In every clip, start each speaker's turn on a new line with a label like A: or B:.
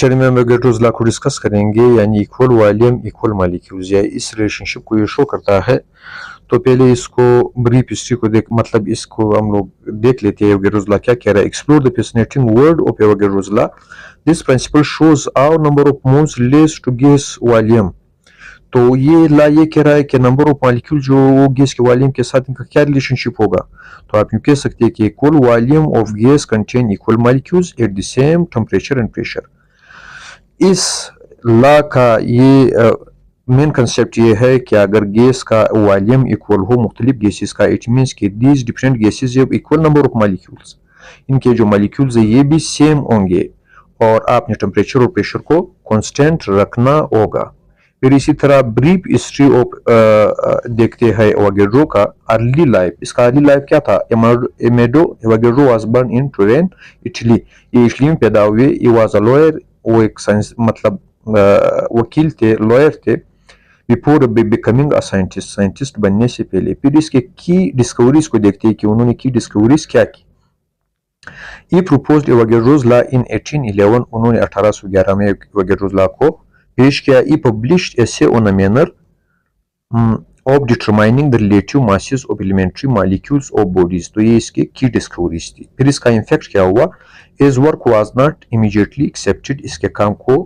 A: Lecture में हम ghettos law को डिस्कस करेंगे, यानी इक्वल वॉल्यूम इक्वल मॉलिक्यूल्स, या इस रिलेशनशिप को ये शो करता है। तो पहले इसको ब्रीफ हिस्ट्री को देख, मतलब इसको हम लोग देख लेते हैं एवोगैड्रोस लॉ क्या कह रहा है। Explore the fascinating world of Avogadro's law. This principle shows our number of moles relates to gas volume. तो ये ला ये कह रहा है कि नंबर ऑफ मॉलिक्यूल जो वो गैस के वॉल्यूम के साथ इनका क्या रिलेशनशिप होगा। तो आप यूँ कह सकते हैं कि equal volume of gas contain equal molecules at the same temperature and pressure. इस लॉ का ये मेन कंसेप्ट ये है कि अगर गैस का वॉल्यूम इक्वल हो मुख्तलिफ गैसेस का, इट मीन्स कि these different gases have equal number of molecules, इनके जो मॉलिक्यूल्स है ये भी सेम होंगे और आपने टेम्परेचर और प्रेशर को कांस्टेंट रखना होगा। फिर इसी तरह ब्रीफ हिस्ट्री ऑफ देखते हैं एवोगैड्रो का अर्ली लाइफ। इसका अर्ली लाइफ क्या था। Amedeo Avogadro was born in Turin Italy. ये इटली में पैदा हुए। ही वाज अ लॉयर, वो एक साइंस मतलब वकील थे, लॉयर थे। Before becoming a scientist, scientist बनने से पहले। फिर इसके की डिस्कवरीज को देखते हैं कि उन्होंने की डिस्कवरीज क्या की। He proposed Avogadro's law in 1811। उन्होंने 1811 में एवोगैड्रोस लॉ को पेश किया। He published essay on a manner of determining the relative masses of elementary molecules of bodies। तो ये इसकी की डिस्कवरीज थी। फिर इसका इम्फेक्ट क्या हुआ। His work was not immediately accepted। इसके काम को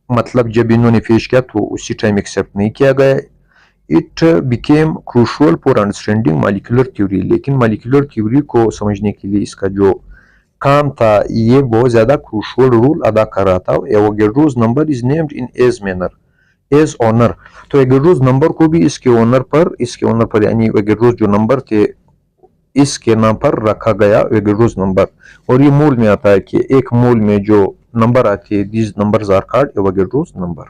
A: मतलब जब इन्होंने पेश किया तो उसी टाइम एक्सेप्ट नहीं किया गया। It became crucial for understanding molecular theory. लेकिन मॉलिक्यूलर थ्योरी को समझने के लिए इसका जो काम था ये बहुत ज्यादा क्रूशल रोल अदा कर रहा था। Avogadro's number is named in as manner, as honour. तो एवोगैड्रोस नंबर को भी इसके ऑनर पर यानी एवोगैड्रोस जो नंबर थे इसके नाम पर रखा गया एवोगैड्रोस नंबर। और ये मूल में आता है कि एक मूल में जो नंबर आते हैं, these numbers are called Avogadro's number.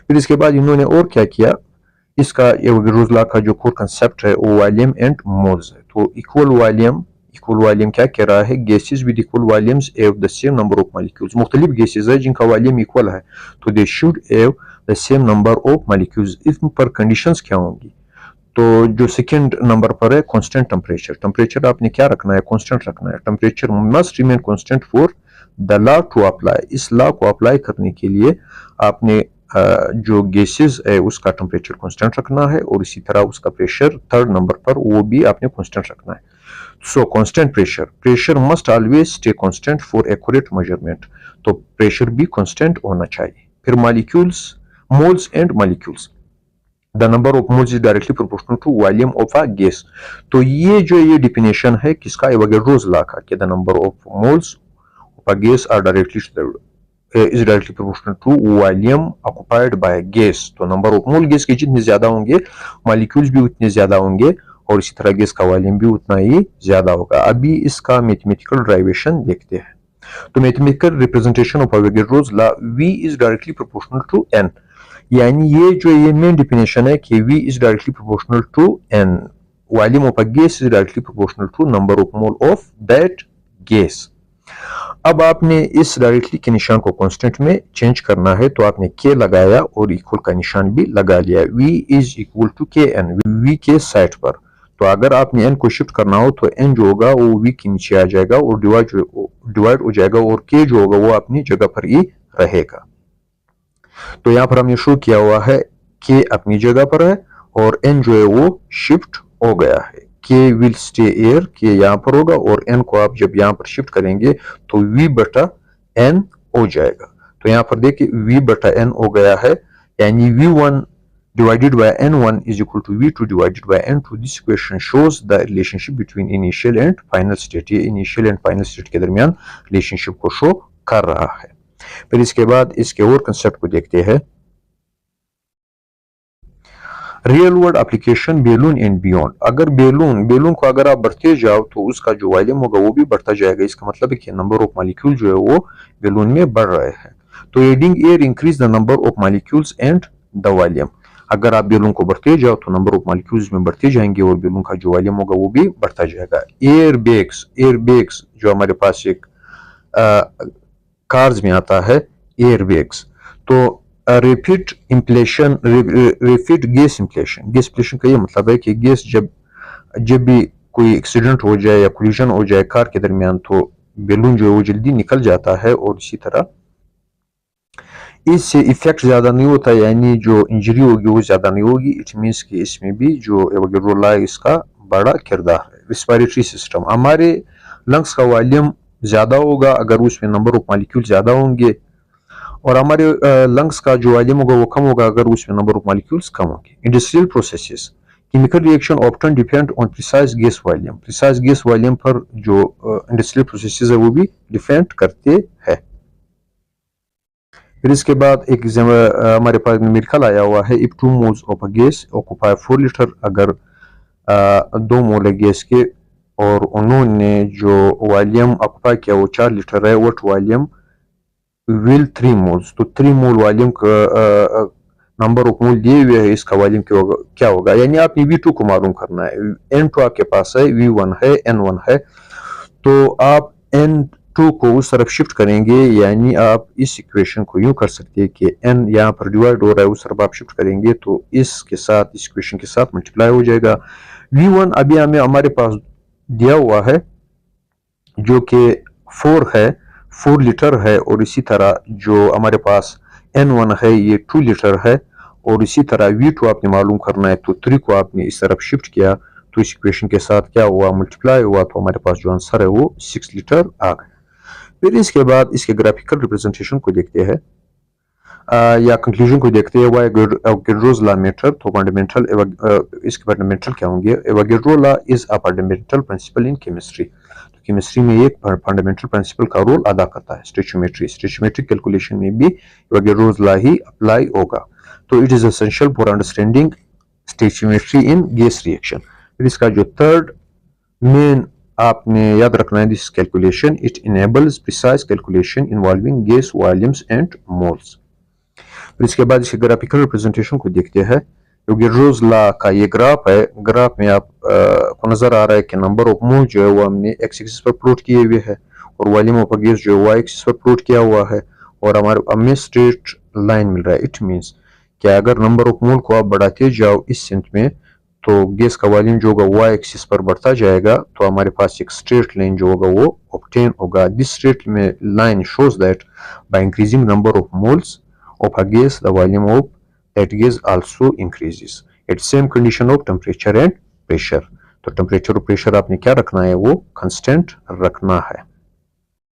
A: फिर इसके बाद इन्होंने और क्या किया। इसका एवोगैड्रोस लॉ का जो कोर कंसेप्ट है वो वॉल्यूम एंड मोल्स है। तो इक्वल वॉल्यूम क्या कह रहा है। Gases with equal volumes have the same number of molecules. मुख्तलिफ गैसेस है जिनका वॉल्यूम इक्वल है तो they should have the same number of molecules. इन पर कंडीशंस क्या होंगी। तो जो सेकंड नंबर पर है कांस्टेंट टेम्परेचर। टेम्परेचर आपने क्या रखना है, कांस्टेंट रखना है। Temperature must remain constant for the law to apply. इस लॉ को अप्लाई करने के लिए आपने जो गैसेस है उसका टेम्परेचर कांस्टेंट रखना है और इसी तरह उसका प्रेशर थर्ड नंबर पर वो भी आपने कांस्टेंट रखना है। So constant pressure must always stay constant for accurate measurement. तो प्रेशर भी कांस्टेंट होना चाहिए। फिर molecules, moles and molecules. The number of moles is directly proportional to volume of a gas. तो ये डिफिनेशन है किसका, एवोगैड्रोस लॉ का, कि the number of moles of a gas are is directly proportional to volume occupied by gas। तो number of mole gas के जितने ज्यादा होंगे मॉलिक्यूल्स भी उतने ज्यादा होंगे और इसी तरह गैस का वॉल्यूम भी उतना ही ज्यादा होगा। अभी इसका मैथमेटिकल ड्राइवेशन देखते हैं। तो mathematical representation of Avogadro's law, V is directly proportional to N। यानी ये मेन डिफिनेशन है कि V is directly proportional to N। Volume of a gas is directly proportional to number of mole of that gas. अब आपने इस directly के निशान को कांस्टेंट में चेंज करना है तो आपने के लगाया और इक्वल का निशान भी लगा लिया। V इज इक्वल टू के एन, V के साइड पर। तो अगर आपने n को शिफ्ट करना हो तो n जो होगा वो V के नीचे आ जाएगा और डिवाइड हो जाएगा और k जो होगा वो अपनी जगह पर ही रहेगा। तो यहाँ पर हमने शो किया हुआ है k अपनी जगह पर है और n जो है वो शिफ्ट हो गया है। K will stay air, K यहाँ पर होगा और N को आप जब यहाँ पर शिफ्ट करेंगे तो V बटा N हो जाएगा। तो यहाँ पर देखिए V बटा N हो गया है, यानी V1 divided by N1 is equal to V2 divided by N2। This equation shows the relationship between initial and final state। ये initial and final state के दरमियान रिलेशनशिप को शो कर रहा है। फिर इसके बाद इसके और कंसेप्ट को देखते हैं। Real world application balloon and beyond. अगर बैलून को अगर आप बढ़ते जाओ तो उसका जो वॉल्यूम होगा वो भी बढ़ता जाएगा। इसका मतलब है कि नंबर ऑफ मॉलिक्यूल जो है वो बैलून में बढ़ रहे हैं। तो adding air increase the number of molecules and the volume. अगर आप बैलून को बढ़ते जाओ तो नंबर ऑफ मॉलिक्यूल्स में बढ़ते जाएंगे और बैलून का जो वॉल्यूम होगा वो भी बढ़ता जाएगा। एयर बैग्स जो हमारे पास एक कार्स में आता है, एयर बैग्स। तो रैपिड गैस इंफ्लेशन का ये मतलब है कि गैस जब भी कोई एक्सीडेंट हो जाए या कोलिजन हो जाए कार के दरमियान तो बैलून जो है वो जल्दी निकल जाता है और इसी तरह इससे इफेक्ट ज़्यादा नहीं होता, यानी जो इंजरी होगी वो ज़्यादा नहीं होगी। इट मीन्स कि इसमें भी जो एवोगेड्रोला है इसका बड़ा किरदार है। रिस्पायरेटरी सिस्टम, हमारे लंग्स का वॉल्यूम ज़्यादा होगा अगर उसमें नंबर ऑफ मॉलिक्यूल ज़्यादा होंगे, और हमारे लंग्स का जो वॉल्यूम होगा वो कम होगा अगर उसमें नंबर ऑफ मॉलिक्यूल्स कम होंगे। Industrial processes, chemical reaction often depend on precise gas volume. Precise gas volume पर जो इंडस्ट्रियल प्रोसेसेस है वो भी डिपेंड करते हैं। फिर इसके बाद एक हमारे पास न्यूमेरिकल आया हुआ है, if 2 moles of a gas occupy 4 litre, अगर 2 मोल है गैस के और उन्होंने जो वॉल्यूम ऑक्यूपाई किया वो 4 लीटर है, व्हाट वॉल्यूम विल 3 मोल्स, तो 3 मोल वॉल्यूम का नंबर ऑफ मोल दिए हुए है, इसका वॉल्यूम क्या होगा, यानी आपने V2 को मालूम करना है। N2 आपके पास है, V1 है, N1 है, तो आप N2 को उस तरफ शिफ्ट करेंगे, यानी आप इस इक्वेशन को यूं कर सकते हैं कि N यहाँ पर डिवाइड हो रहा है, उस तरफ आप शिफ्ट करेंगे तो इसके साथ इस इक्वेशन के साथ मल्टीप्लाई हो जाएगा। V1 अभी हमारे पास दिया हुआ है जो कि 4 है, 4 लीटर है, और इसी तरह जो हमारे पास N1 है ये 2 लीटर है, और इसी तरह V2 आपने मालूम करना है, तो 3 को आपने इस तरफ शिफ्ट किया तो इस इक्वेशन के साथ क्या हुआ, मल्टीप्लाई हुआ, तो हमारे पास जो आंसर है वो 6 लीटर आ गया। फिर इसके बाद इसके ग्राफिकल रिप्रेजेंटेशन को देखते हैं या कंक्लूजन को देखते हैं। वाई एवोगेड्रोस लॉ मेथड, तो फंडामेंटल इसके फंडामेंटल क्या होंगे। Avogadro law is a fundamental principle in chemistry, तो केमिस्ट्री में एक फंडामेंटल प्रिंसिपल का रोल अदा करता है। स्टोइचियोमेट्रिक कैलकुलेशन में भी एवोगेड्रोस लॉ ही अप्लाई होगा, तो it is essential for understanding stoichiometry in gas reaction. फिर इसका जो थर्ड मेन आपने याद रखना है, this calculation it enables precise calculation involving gas volumes and moles. फिर इसके बाद इसके ग्राफिकल रिप्रेजेंटेशन को देखते हैं। एवोगेड्रोस लॉ का ये ग्राफ है, ग्राफ में आप को नजर आ रहा है कि नंबर ऑफ मोल जो है वो हमने एक्स एक्सिस पर प्लॉट किए हुए है, और वॉल्यूम ऑफ गैस जो है वाई एक्सिस पर प्लॉट किया हुआ है, और हमारे हमें स्ट्रेट लाइन मिल रहा है। इट मीन्स कि अगर नंबर ऑफ मोल को आप बढ़ाते जाओ इस सेंट में, तो गैस का वॉल्यूम जो होगा वाई एक्सिस पर बढ़ता जाएगा, तो हमारे पास एक स्ट्रेट लाइन जो होगा वो ऑब्टेन होगा। This straight line shows that by increasing number of moles of a gas, the volume of that gas also increases at same condition of temperature and pressure। तो टेम्परेचर और pressure आपने क्या रखना है, वो कांस्टेंट रखना है।